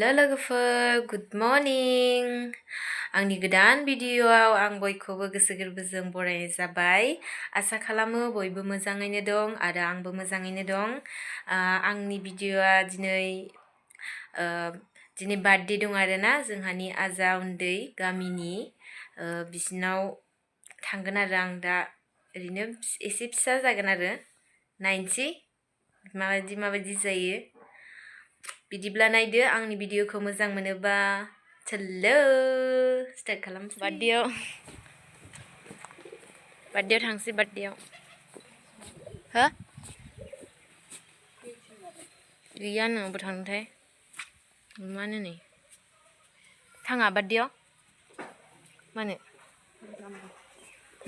Hello logoफोर, good morning. आंनि गोदान भिडिअआव आं बयखौबो गोसो गोरबोजों बरायनाय जाबाय। आसा खालामो बयबो मोजाङैनो दं आरो आंबो मोजाङैनो दं। आंनि भिडिअआ दिनै बार्थडे दं आरोना जोंहानि आजा उन्दै गामिनि बिसिनाव थांगोन आरो आं दा ओरैनो एसे फिसा जागोन आरो नायनोसै माबायदि जायो। बिदिब्ला नायदो आंनि भिडिअखौ मोजां मोनोबा चलो स्टार्ट खालामसै। बार्थडेयाव थांसै बार्थडेयाव हो गैया नो अबाव थांनोथाय मानो नै थाङा बार्थडेयाव मानो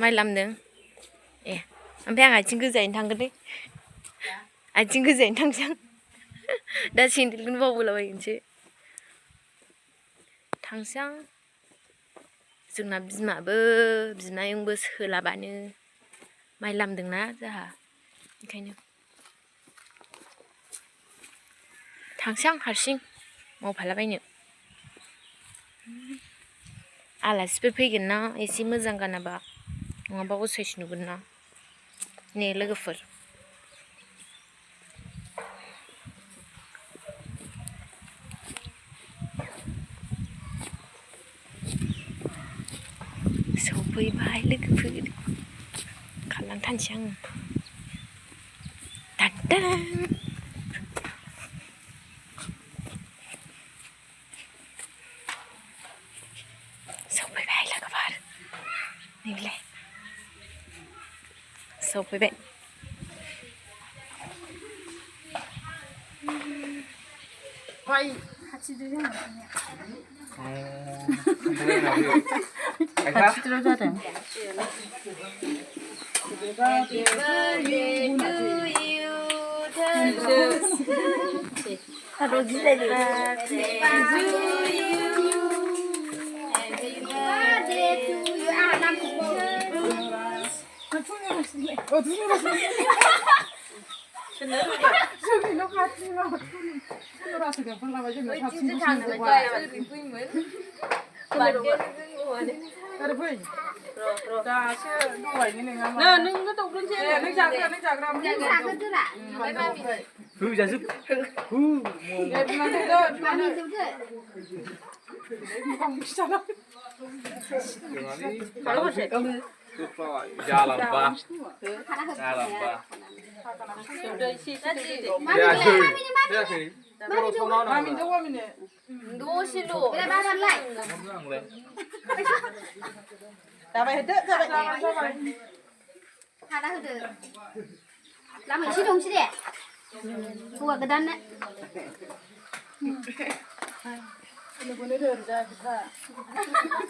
माइ लामदों ए ओमफ्राय आं आथिं गोजायैनो थांगोन दे आथिं गोजायैनो थांसै आं दा सेन्देलखौनो बावबोलाबायगोनसो थांसै आं जोंना बिमाबो बिमायंबो सोलाबानो माइ लामदोंना जोंहा ओंखायनो थांसै आं हारसिं मावफालाबायनो आलासिफोर फैगोन ना एसे मोजां गानाबा नङाबा असाइस नुगोन ना ने लोगोफोर सफैबाय लोगोफोर खारलांथारनोसै आङो दादां सफैबाय लोगोफोर नैलाय सफैबाय खाथिद्राय जादों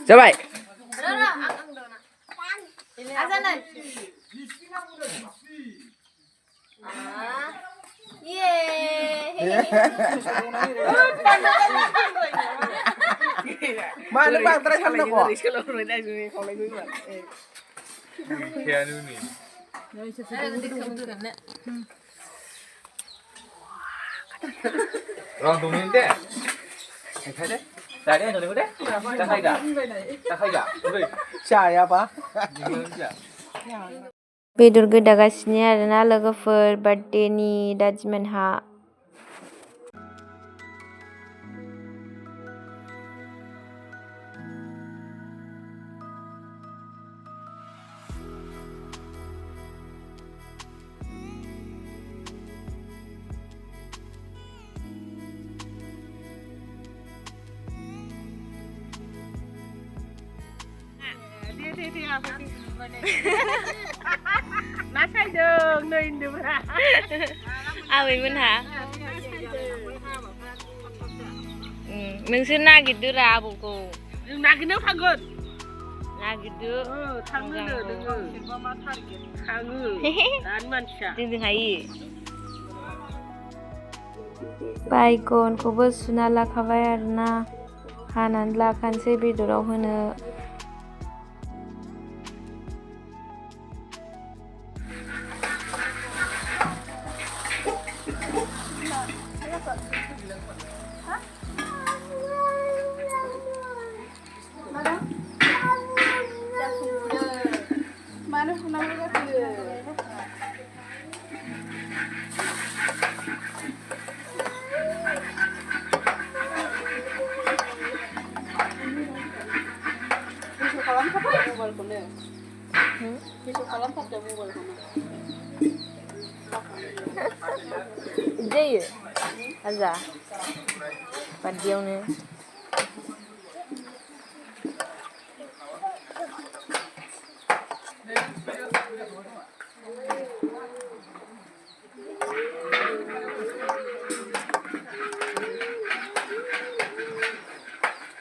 जाबाय मानो बांद्राय साननांगौ बेदर गोदागासिनो आरोना लोगोफोर बार्थडेनि दादिमोनहा ना सायदों नै होनदोंब्रा आबैमोनहा नोंसोर नागिरदोरा आबौखौ जों नागिरनायाव थांगोन नागिरदो थांनो नोङो थाङो दानि मानसिया जोंजों हायो बायगनखौबो सुना लाखाबाय आरोना हानानै लाखानोसै बेदराव होनो होयो आजा बादियावनो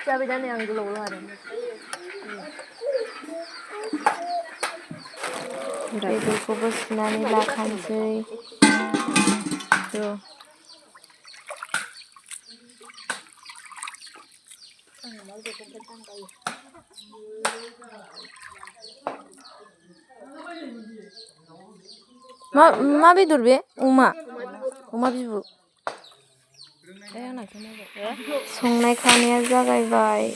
जाबाय दा नै आं गोलाव लादों बेदरखौबो सुनानै लाखानोसै र' मा बेदर बे अमा बिबु संनाय खावनाया जागायबाय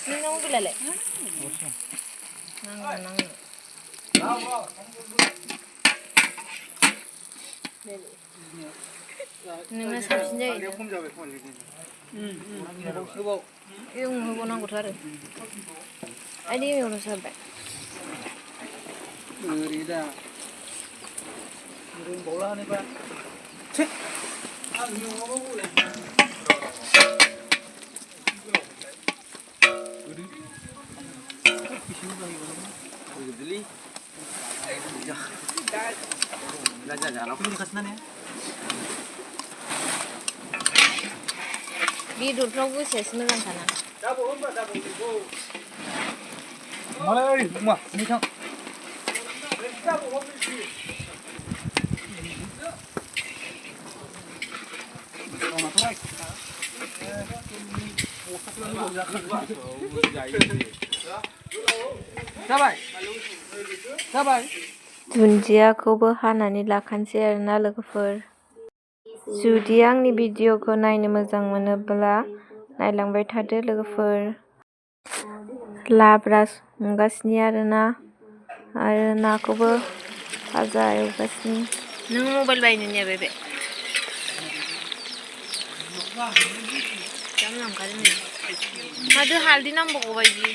नोंनाव मबाइलालाय नांगौ नोंना साबसिन जायो होबावनांगौथ' आरो आइदि एवनो सारबाय ओरैदा रोंबावला होनोबा बेदरफ्राव गोसायासो मोजांखाना मालाय मा नोंथां जाबाय दुन्दियाखौबो हानानै लाखानोसै आरोना लोगोफोर जुदि आंनि भिडिअखौ नायनो मोजां मोनोब्ला नायलांबाय थादो लोगोफोर लाब्रा संगासिनो आरोना आरो नाखौबो भाजा एवगासिनो नों मबाइल बायनो नेबाय बे माथो हालदै नांबावगौ बायदि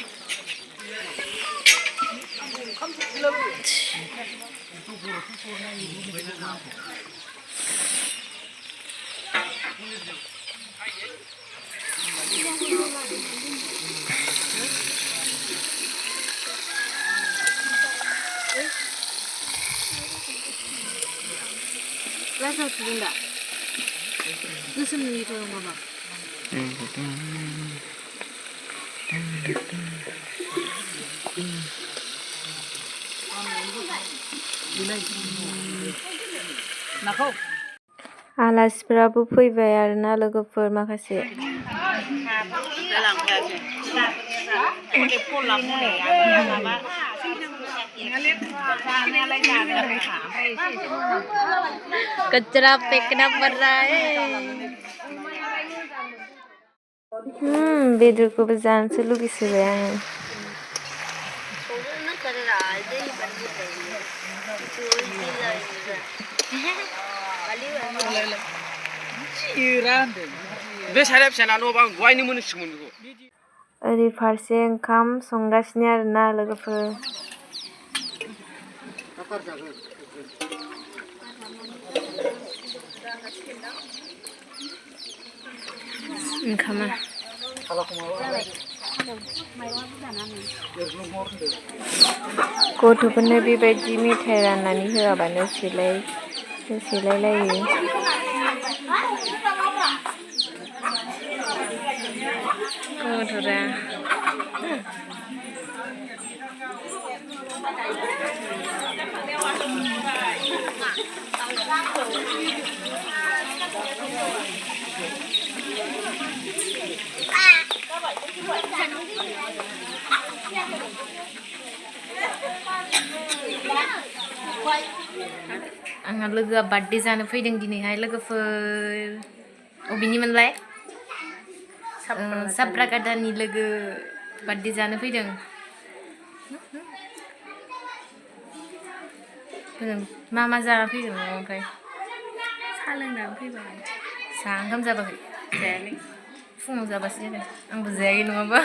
लासाव सुदों दा गोसोमनिथ' माबा नाखौ आलासिफोराबो फैबाय आरोना लोगोफोर माखासे कचरा फेंकना पड़ रहा है बेदरखौबो जानोसो लुगैसोबाय आङो बे साइडआ फिसाना न' बां गहायनो मोनसिगौमोन बेखौ ओरै फारसे ओंखाम संगासिनो आरोना लोगोफोर ओंखामा गथ'फोरनो बेबायदि मेथाइ राननानै होआबानो सेलायलायो गथ'रा आंहा लोगोआ बार्थडे जानो फैदों दिनैहाय लोगोफोर अबेनिमोनलाय साब्रागादानि लोगो बार्थडे जानो फैदों मा जाना फैगोन न'आव ओमफ्राय साहा लोंनानै फैबाय साहा ओंखाम जाबाखै जायाखै फुङाव जाबासो जाबाय आंबो जायाखै नङाबा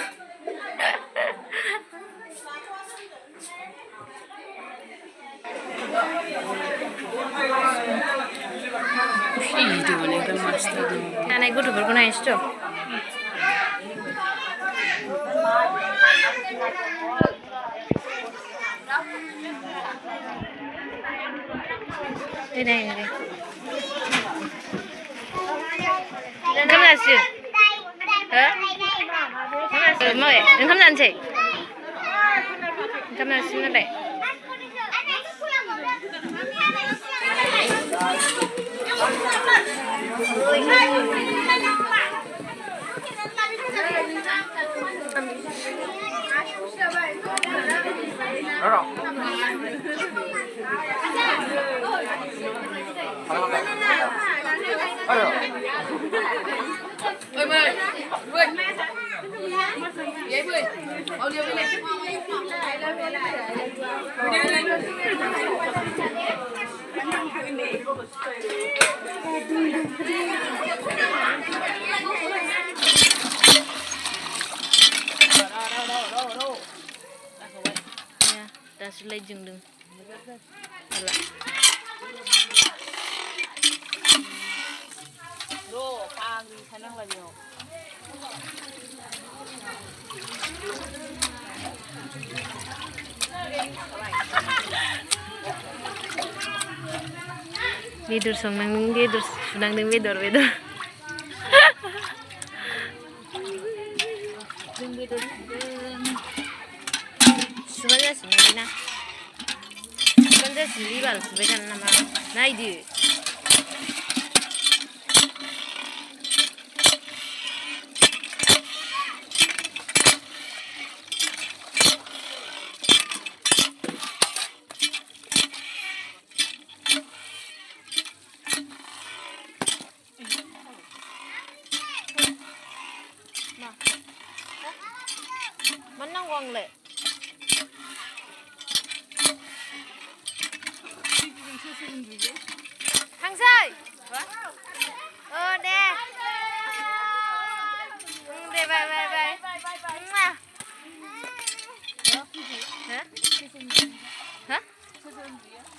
नायनाय गथ'फोरखौ नायनोसैथ' दे नायनो दे ओंखाम जासै हो माबे ओंखाम जानोसै ओंखाम जानोसै नालाय दासो लाइट जोंदों हाला बेदर संनांदों बेदर सुनांदों बेदर जों बेदर सुबानो जासिगोन बिदिना सुबानो जासिगोन बिबार सुबाय थानो नामा नायदो मान नांगौ आंलाय थांसै दे दे बाय बाय बाय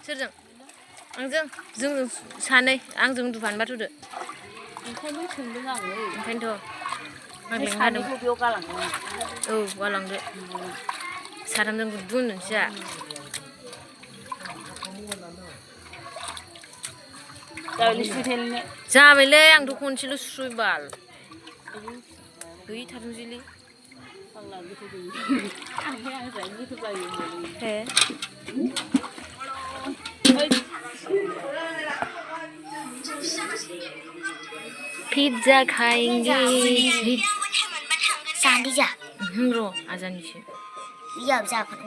सोरजों आंजों जों सानै आंजों दुफान बाथ'दो ओंखायनो सोंदों आङो ओंखायनोथ' आं सानैखौ बेयाव गालांदों औ गालांदो साथामजों गुदुं नोंसिया जाबायलै आंथ' खनसेल' सुबाय बाल गैथारनोसैलै पिज्जा खाएंगे शादी जा र' आजानिसो अब जाखोन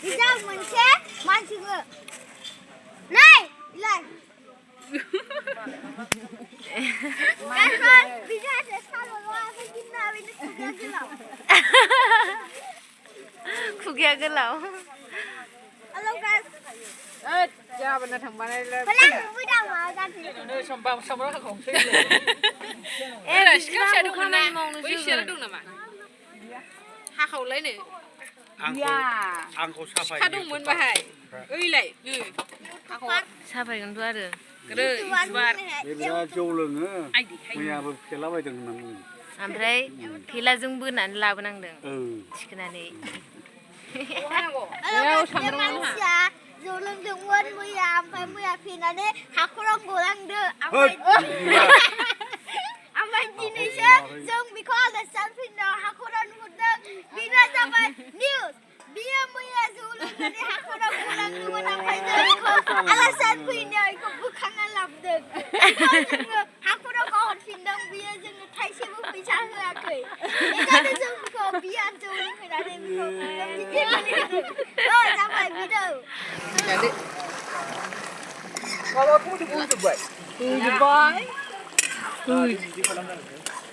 बिजा मोनसे मानसिखौ नै लाय खुगाया गोलाव हेलौ गाइस गाबोन थांबानायलाय सिख्ला फिसा दं खामानि मावनो बैसोर दं नामा हाखावलायनो आंखौ सिखा दंमोन बाहाय ओइलाय साफायगोनथ' आरो बे बिराद जौ लोङो मैयाबो फेलाबायदों होननानै ओमफ्राय थेलाजों बोनानै लाबोनांदों थिखोनानै मानसिया जौ लोंदोंमोन मैया ओमफ्राय मैया फैनानै हाखराव गलांदो ओमफ्राय दिनैसो जों बेखौ आलासि फैनायाव हाखराव नुहुरदों बेनो जाबाय निउस बियो मैया जौ लोंनानै हाखराव गलांदोंमोन ओमफ्राय जों बेखौ आलासि फैनायाव बेखौ बोखांना लाबोदों जोङो हाखराव गाहरफिनदों बियो जोंनो थाइसेबो फैसा होआखै बेखायनो जों बेखौ बिया जौ लोंहोनानै बेखौ जाबाय बिदौ होजोब्बाय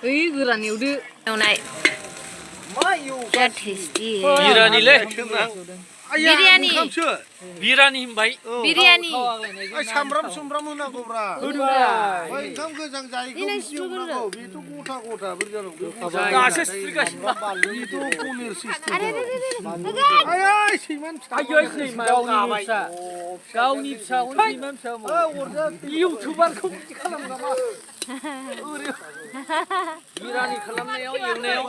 ओइ गोरान एवदो एवनाय बिराद टेस्टि बिरानिलै बिरियानि बिरानि होनबाय बिरियानि सामब्राम सुमब्राम होनांगौब्रा ओंखाम गोजां जायैखौ एवनांगौ बेथ' गथा गथा दासो सिफ्रिगासिनो बेथ' पनिर सिस्टेम गावनि फिसाखौनो सैमा फिसा इउटुबारखौ बिदि खालामो नामा बिरानि खालामनायाव एवनायाव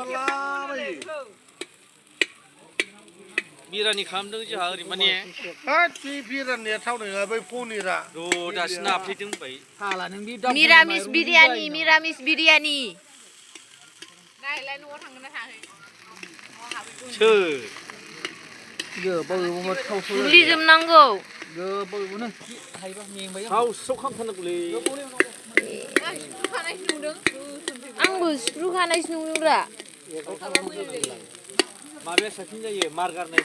बिरानि खालामदों जोंहा ओरै माने बे बिरानिया थावनाय नङा बै पनिरा दासो नाफ्लेदों होनबाय मिरामिस बिरियानि मिरामिस बिरियानि सोर गुलिजोबनांगौ थाव स्र' खालामथारनांगौलै आंबो सिफ्रुखानायसो नुदोंब्रा माबाया साबसिन जायो मार गारनाय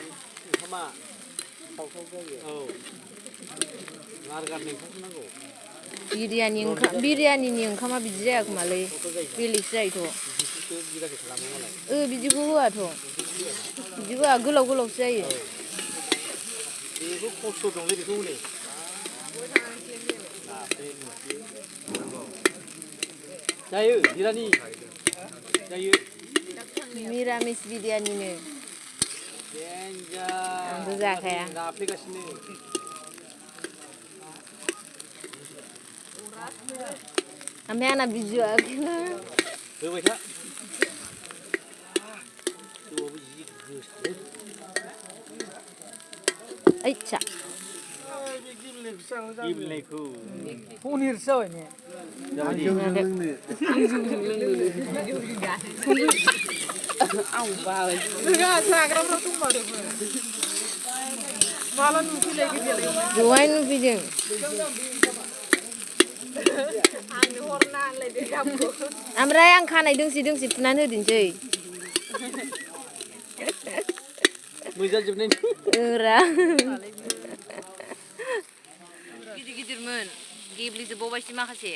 ओंखामा सावसाव जायो औ मार गारनाय ओंखामखौ नांगौ बिरियानिनि ओंखामा बिदि जाया खोमालै बेलेगसो जायोथ' बिदिखौ होआथ' बिदि होआ गोलाव गोलावसो जायो बेखौ खस्थ' दंलै बेखौ हनै जायो बिरानि जायो मिरामिस बिरियानिनो आंथ' जाखाया नाफ्लेगासिनो ओमफ्राय आंना बिजोआखैना होबाय था ओइसा गेब्लेनायखौ पनिरसो जाबाय ने आं बाबाय नोंहा जाग्राफ्रा दंमारोमोन माला नुफैलायखो बेलाय दहाय नुफैदों ओमफ्राय आं खानाय दोंसे दोंसे फुनानै होदिनसै मोजाजोबनायनि रा गिदिर गिदिरमोन गेब्लेजोबबावबायसो माखासे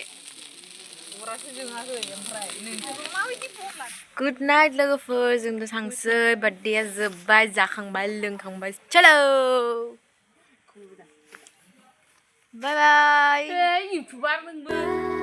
गुड नाइट लोगोफोर जोंथ' थांसै बार्थडेया जोब्बाय जाखांबाय लोंखांबाय चलो बाय बाय इउटुबार नोंबो